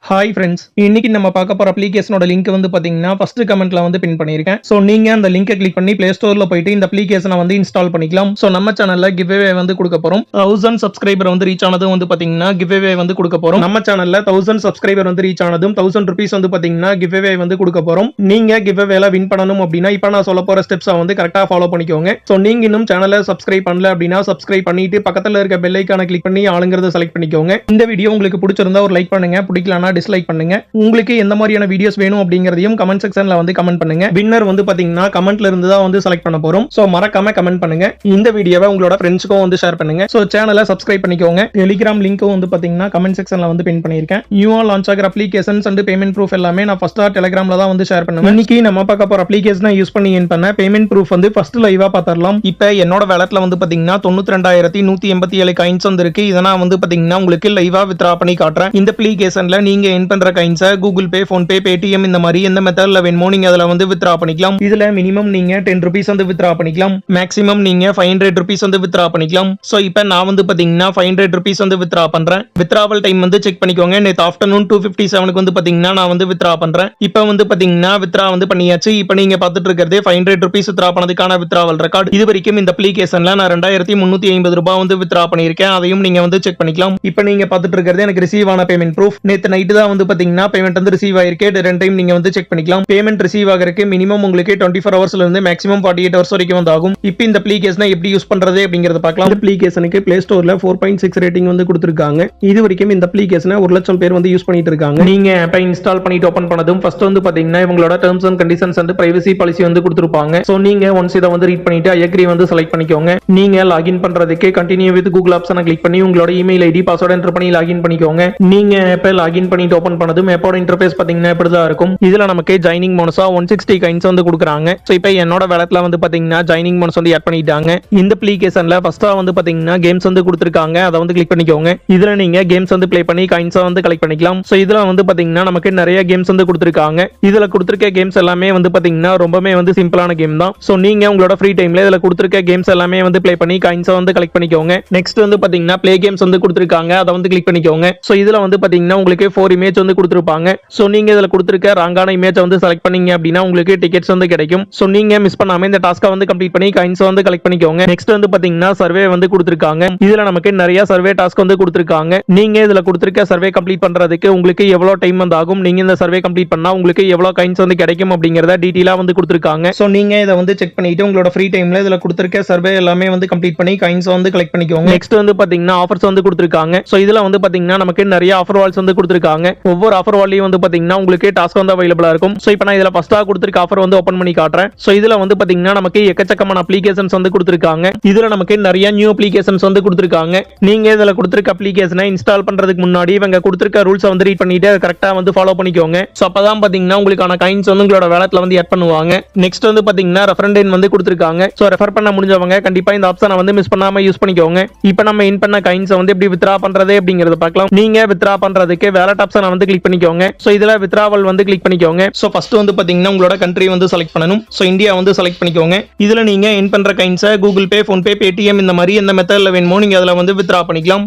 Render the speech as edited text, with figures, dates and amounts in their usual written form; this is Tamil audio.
ஹாய் ஃப்ரெண்ட்ஸ், இன்னைக்கு நம்ம பார்க்க போற அப்ளிகேஷனோட லிங்க் வந்து பாத்தீங்கன்னா ஃபர்ஸ்ட் கமெண்ட்ல வந்து பின் பண்ணிருக்கேன். சோ நீங்க அந்த லிங்கை கிளிக் பண்ணி பிளே ஸ்டோர்ல போயிட்டு இந்த அப்ளிகேஷனை வந்து இன்ஸ்டால் பண்ணிக்கலாம். சோ நம்ம சேனல்ல கிவ்அவே வந்து கொடுக்க போறோம். 1000 சப்ஸ்கிரைபர் வந்து ரீச் ஆனதும் வந்து பாத்தீங்கன்னா கிவ்அவே வந்து கொடுக்க போறோம். நம்ம சேனல்ல 1000 சப்ஸ்கிரைபர் வந்து ரீச் ஆனதும் 1000 ரூபீஸ் வந்து பாத்தீங்கன்னா கிவ்அவே வந்து கொடுக்க போறோம். நீங்க கிவ்அவேல வின் பண்ணணும் அப்படின்னா இப்ப நான் சொல்ல போற ஸ்டெப்ஸை வந்து கரெக்டா ஃபாலோ பண்ணிக்கோங்க. சோ நீங்க இன்னும் சேனலை சப்ஸ்கிரைப் பண்ணல அப்படின்னா சப்ஸ்கிரைப் பண்ணிட்டு பக்கத்துல இருக்க பெல் ஐகானை கிளிக் பண்ணி ஆளுங்கிறத செலக்ட் பண்ணிக்கோங்க. இந்த வீடியோ உங்களுக்கு பிடிச்சிருந்தா ஒரு லைக் பண்ணுங்க, பிடிக்கலனா டிஸ்லைக் பண்ணுங்க. உங்களுக்கு எந்த மாதிரியான வீடியோஸ் வேணும் அப்படிங்கறதையும் கமெண்ட் செக்ஷன்ல வந்து கமெண்ட் பண்ணுங்க. வின்னர் வந்து பாத்தீங்கன்னா கமெண்ட்ல இருந்து தான் வந்து செலக்ட் பண்ண போறோம். சோ மறக்காம கமெண்ட் பண்ணுங்க. இந்த வீடியோவை உங்களோட ஃப்ரெண்ட்ஸ்க்கும் வந்து ஷேர் பண்ணுங்க. சோ சேனலை சப்ஸ்கிரைப் பண்ணிக்கோங்க. டெலிகிராம் லிங்க்கும் வந்து பாத்தீங்கன்னா கமெண்ட் செக்ஷன்ல வந்து பின் பண்ணிருக்கேன். நியூவா லான்ச் ஆகிற அப்ளிகேஷன்ஸ் அண்ட் பேமெண்ட் ப்ரூஃப் எல்லாமே நான் ஃபர்ஸ்டா டெலிகிராம்ல தான் வந்து ஷேர் பண்ணுவேன். இன்னைக்கு நம்ம பார்க்க போற அப்ளிகேஷனை யூஸ் பண்ணி என் பண்ண பேமெண்ட் ப்ரூஃப் வந்து ஃபர்ஸ்ட் லைவா பார்த்தரலாம். இப்போ என்னோட வேலட்ல வந்து பாத்தீங்கன்னா 92187 காயின்ஸ் வந்து இருக்கு. இத நான் வந்து பாத்தீங்கன்னா உங்களுக்கு லைவா வித்ரா பண்ணி காட்டுறேன். இந்த அப்ளிகேஷன்ல நீங்க என் பண்ற காயின்ஸ் கூகுள் பே, போன் பே, பேடிஎம் இந்த மாதிரி எந்த மெத்தட்ல வேணுமோ நீங்க அதுல வந்து வித்ரா பண்ணிக்கலாம். இதுல மினிமம் நீங்க 10 ரூபீஸ் வந்து வித்ரா பண்ணிக்கலாம். மேக்ஸிமம் நீங்க 500 ரூபீஸ் வந்து வித்ரா பண்ணிக்கலாம். சோ இப்போ நான் வந்து பாத்தீங்கன்னா 500 ரூபீஸ் வந்து வித்ரா பண்றேன். வித்ராவல் டைம் வந்து செக் பண்ணிக்கோங்க. நேத்து ஆஃப்டர்நூன் 2:57 வந்து பாத்தீங்கன்னா நான் வந்து வித்ரா பண்றேன். இப்போ வந்து பாத்தீங்கன்னா வித்ரா வந்து பண்ணியாச்சு. இப்போ நீங்க பார்த்துட்டு இருக்கிறது 500 ரூபீஸ் வித்ரா பண்ணதுக்கான வித்ராவல் ரெக்கார்ட். இது வரைக்கும் இந்த அப்ளிகேஷன்ல நான் 2350 ரூபாய் வந்து வித்ரா பண்ணிருக்கேன். அதையும் நீங்க வந்து செக் பண்ணிக்கலாம். இப்போ நீங்க பார்த்துட்டு இருக்கிறது எனக்கு ரிசீவ் ஆன பேமெண்ட் ப்ரூஃப். நேத்து நைட் தான் வந்து பாத்தீங்கன்னா பேமெண்ட் வந்து ரிசீவ் ஆயிருக்கு. ரெண்டு டைம் நீங்க வந்து செக் பண்ணிக்கலாம். பேமெண்ட் ரிசீவ் ஆகிறதுக்கு மினிமம் உங்களுக்கு 24 ஹவர்ஸ்ல இருந்து மேக்ஸிமம் 48 ஹவர்ஸ் வரைக்கும் வந்து ஆகும். இப்போ இந்த அப்ளிகேஷனை எப்படி யூஸ் பண்றது அப்படிங்கறத பார்க்கலாம். இந்த அப்ளிகேஷனுக்கு பிளே ஸ்டோர்ல 4.6 ரேட்டிங் வந்து கொடுத்திருக்காங்க. இது வரைக்கும் இந்த அப்ளிகேஷனை 1 லட்சம் பேர் வந்து யூஸ் பண்ணிட்டு இருக்காங்க. நீங்க ஆப்பை இன்ஸ்டால் பண்ணிட்டு ஓபன் பண்ணதும் ஃபர்ஸ்ட் வந்து பாத்தீங்கன்னா இவங்களோட terms and conditions and privacy policy வந்து கொடுத்திருப்பாங்க. சோ நீங்க ஒன்ஸ் இத வந்து ரீட் பண்ணிட்டு ஐ அக்ரி வந்து செலக்ட் பண்ணிக்கோங்க. நீங்க லாகின் பண்றதுக்கு கண்டினியூ வித் கூகுள் ஆப்ஷனை கிளிக் பண்ணி உங்களோட இமெயில் ஐடி பாஸ்வேர்ட் என்டர் பண்ணி லாகின் பண்ணிக்கோங்க. நீங்க ஆப்பை லாகின் பண்ணிட்டு ஓபன் பண்ணதும் ஆப்போட இன்டர்ஃபேஸ் பாத்தீங்கன்னா இப்படிதான் இருக்கும். இதுல நமக்கு ஜாயினிங் போனஸா 160 காயின்ஸ் வந்து கொடுக்குறாங்க. சோ இப்போ என்னோட வேலட்ல வந்து பாத்தீங்கன்னா ஜாயினிங் போனஸ் வந்து ஆட் பண்ணிட்டாங்க. இந்த அப்ளிகேஷன்ல ஃபர்ஸ்டா வந்து பாத்தீங்கன்னா கேம்ஸ் வந்து கொடுத்திருக்காங்க. அதை வந்து கிளிக் பண்ணிக்கோங்க. இதுல நீங்க கேம்ஸ் வந்து ப்ளே பண்ணி காயின்ஸ் வந்து கலெக்ட் பண்ணிக்கலாம். சோ இதுல வந்து பாத்தீங்கன்னா நமக்கு நிறைய கேம்ஸ் வந்து கொடுத்திருக்காங்க. இதுல கொடுத்திருக்க கேம்ஸ் எல்லாமே வந்து பாத்தீங்கன்னா ரொம்பவே வந்து சிம்பிளான கேம் தான். சோ நீங்க உங்களோட ஃப்ரீ டைம்ல இதுல கொடுத்திருக்க கேம்ஸ் எல்லாமே வந்து ப்ளே பண்ணி காயின்ஸ் வந்து கலெக்ட் பண்ணிக்கோங்க. நெக்ஸ்ட் வந்து பாத்தீங்கன்னா ப்ளே கேம்ஸ் வந்து கொடுத்திருக்காங்க. அதை வந்து கிளிக் பண்ணிக்கோங்க. சோ இதுல வந்து பாத்தீங்கன்னா உங்களுக்கு 4 இமேஜ் வந்து கொடுத்திருப்பாங்க. சோ நீங்க இதுல கொடுத்திருக்க ராங்கான இமேஜ் வந்து செலக்ட் பண்ணீங்க அப்படின்னா உங்களுக்கு டிக்கெட்ஸ் வந்து கிடைக்கும். சோ நீங்க மிஸ் பண்ணாம இந்த டாஸ்கை வந்து கம்ப்ளீட் பண்ணி காயின்ஸ் வந்து கலெக்ட் பண்ணிக்கோங்க. நெக்ஸ்ட் வந்து பாத்தீங்கன்னா சர்வே வந்து கொடுத்திருக்காங்க. இதுல நமக்கு நிறைய சர்வே டாஸ்க் வந்து கொடுத்திருக்காங்க. நீங்க இதுல கொடுத்திருக்க சர்வே கம்ப்ளீட் பண்றதுக்கு உங்களுக்கு எவ்வளவு டைம் வந்து ஆகும், நீங்க இந்த சர்வே கம்ப்ளீட் பண்ணா உங்களுக்கு எவ்வளவு காயின்ஸ் வந்து கிடைக்கும் அப்படிங்கறத டீடைலா வந்து கொடுத்திருக்காங்க. சோ நீங்க இத வந்து செக் பண்ணிட்டு உங்களோட ஃப்ரீ டைம்ல இதுல கொடுத்திருக்க சர்வே எல்லாமே வந்து கம்ப்ளீட் பண்ணி காயின்ஸ் வந்து கலெக்ட் பண்ணிக்கோங்க. நெக்ஸ்ட் வந்து பாத்தீங்கன்னா ஆஃபர்ஸ் வந்து கொடுத்திருக்காங்க. சோ இதுல வந்து பாத்தீங்கன்னா நமக்கு நிறைய ஆஃபர் வால்ஸ் வந்து கொடுத்திருக்காங்க. ஒவ்வொரு ஆஃபர் வால்லையும் வந்து பாத்தீங்கன்னா உங்களுக்கு டாஸ்க் வந்து அவைலபிளா இருக்கும். சோ இப்போ நான் இதுல ஃபர்ஸ்டா கொடுத்திருக்க ஆஃபர் வந்து ஓபன் பண்ணி காட்டுறேன். சோ இதுல வந்து பாத்தீங்கன்னா நமக்கு எக்கச்சக்கமான அப்ளிகேஷன்ஸ் வந்து கொடுத்திருக்காங்க. இதுல நமக்கு நிறைய நியூ அப்ளிகேஷன்ஸ் வந்து கொடுத்திருக்காங்க. நீங்க இதுல கொடுத்திருக்க அப்ளிகேஷனை இன்ஸ்டால் பண்றதுக்கு முன்னாடி இவங்க கொடுத்திருக்க ரூல்ஸ் வந்து ரீட் பண்ணிட்டு கரெக்ட்டா வந்து ஃபாலோ பண்ணிக்கோங்க. சோ அப்பதான் பாத்தீங்கன்னா உங்களுக்கான காயின்ஸ் வந்து உங்களோட வேலட்ல வந்து ஆட் பண்ணுவாங்க. நெக்ஸ்ட் வந்து பாத்தீங்கன்னா ரெஃபரண்ட் எண் வந்து கொடுத்திருக்காங்க. சோ ரெஃபர் பண்ண முடிஞ்சவங்க கண்டிப்பா இந்த ஆப்ஷனை வந்து மிஸ் பண்ணாம யூஸ் பண்ணிக்கோங்க. இப்போ நம்ம இன் பண்ண காயின்ஸ் வந்து எப்படி வித்ரா பண்றது அப்படிங்கறத பார்க்கலாம். நீங்க வித்ரா பண்றதுக்கு வேலட் ஆப்ஷனை வந்து கிளிக் பண்ணிக்கோங்க. சோ இதுல வித்ராவல் வந்து கிளிக் பண்ணிக்கோங்க. சோ ஃபர்ஸ்ட் வந்து பாத்தீங்கன்னா உங்களோட கண்ட்ரி வந்து செலக்ட் பண்ணனும். சோ இந்தியா வந்து செலக்ட் பண்ணிக்கோங்க. இதுல நீங்க என் பண்ற காயின்ஸ் கூகுள் பே, போன் பே, பேடிஎம் இந்த மாதிரி எந்த மெத்தட்ல வேணுமோ நீங்க அதுல வந்து வித்ரா பண்ணிக்கலாம்.